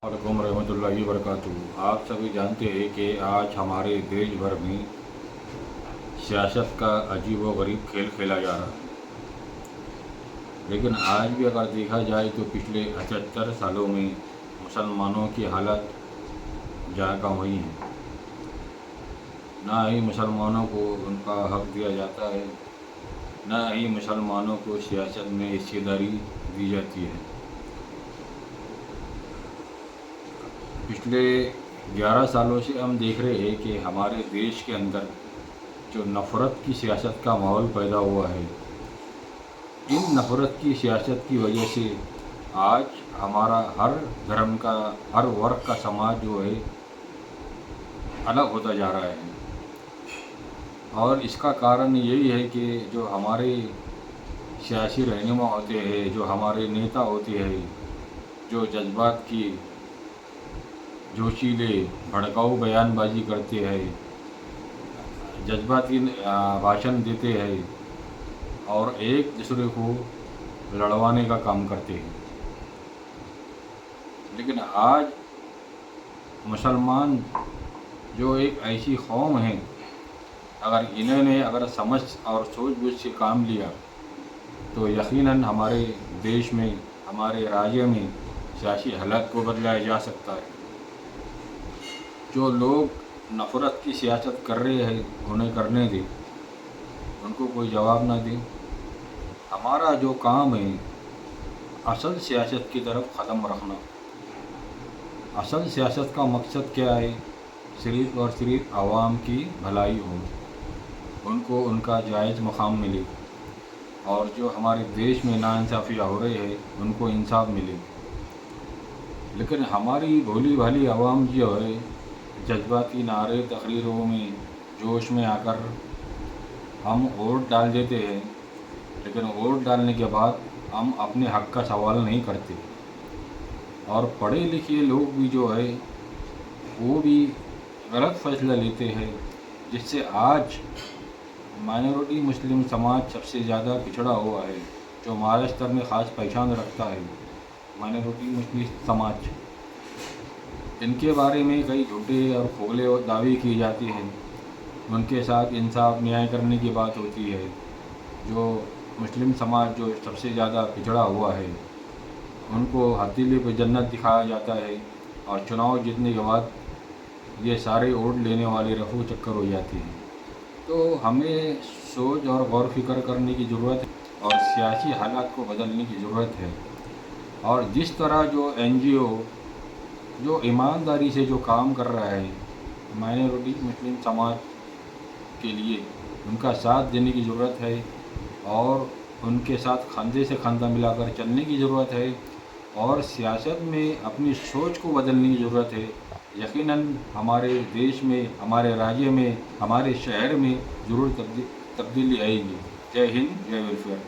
वालेकुम रहमतुल्लाहि वबरकातुहू। आप सभी जानते हैं कि आज हमारे देश भर में सियासत का अजीब व गरीब खेल खेला जा रहा है। लेकिन आज भी अगर देखा जाए तो पिछले 75 सालों में मुसलमानों की हालत जहाँ का वही है। ना ही मुसलमानों को उनका हक दिया जाता है, ना ही मुसलमानों को सियासत में हिस्सेदारी दी जाती है। पिछले 11 सालों से हम देख रहे हैं कि हमारे देश के अंदर जो नफ़रत की सियासत का माहौल पैदा हुआ है, इन नफ़रत की सियासत की वजह से आज हमारा हर धर्म का, हर वर्ग का समाज जो है अलग होता जा रहा है। और इसका कारण यही है कि जो हमारे सियासी रहनुमा होते हैं, जो हमारे नेता होते हैं, जो जज्बात की जोशीले भड़काऊ बयानबाजी करते हैं, जज्बाती भाषण देते हैं और एक दूसरे को लड़वाने का काम करते हैं। लेकिन आज मुसलमान जो एक ऐसी कौम है, अगर समझ और सूझबूझ से काम लिया तो यकीनन हमारे देश में, हमारे राज्य में सियासी हालात को बदलाया जा सकता है। जो लोग नफ़रत की सियासत कर रहे हैं उन्हें करने दें, उनको कोई जवाब ना दें। हमारा जो काम है असल सियासत की तरफ ख़त्म रखना। असल सियासत का मकसद क्या है? सिर्फ़ और सिर्फ आवाम की भलाई हो, उनको उनका जायज़ मकाम मिले, और जो हमारे देश में नाइंसाफ़ियाँ हो रही है उनको इंसाफ मिले। लेकिन हमारी भोली भाली आवाम जो है जज्बाती नारे तकरीरों में जोश में आकर हम वोट डाल देते हैं, लेकिन वोट डालने के बाद हम अपने हक़ का सवाल नहीं करते। और पढ़े लिखे लोग भी जो है वो भी गलत फ़ैसला लेते हैं, जिससे आज माइनॉरिटी मुस्लिम समाज सबसे ज़्यादा पिछड़ा हुआ है। जो महाराष्ट्र में ख़ास पहचान रखता है माइनॉरिटी मुस्लिम समाज, इनके बारे में कई झूठे और खोखले दावे किए जाते हैं। उनके साथ इंसाफ न्याय करने की बात होती है। जो मुस्लिम समाज जो सबसे ज़्यादा पिछड़ा हुआ है उनको हथेली पे जन्नत दिखाया जाता है, और चुनाव जीतने के बाद ये सारे वोट लेने वाले रफू चक्कर हो जाते हैं। तो हमें सोच और गौर फिक्र करने की ज़रूरत है और सियासी हालात को बदलने की ज़रूरत है। और जिस तरह जो NGO जो ईमानदारी से जो काम कर रहा है माइनॉरिटी मुस्लिम समाज के लिए, उनका साथ देने की ज़रूरत है और उनके साथ कंधे से कंधा मिलाकर चलने की ज़रूरत है। और सियासत में अपनी सोच को बदलने की ज़रूरत है। यकीनन हमारे देश में, हमारे राज्य में, हमारे शहर में ज़रूर तब्दीली आएगी। जय हिंद, जय वेलफेयर।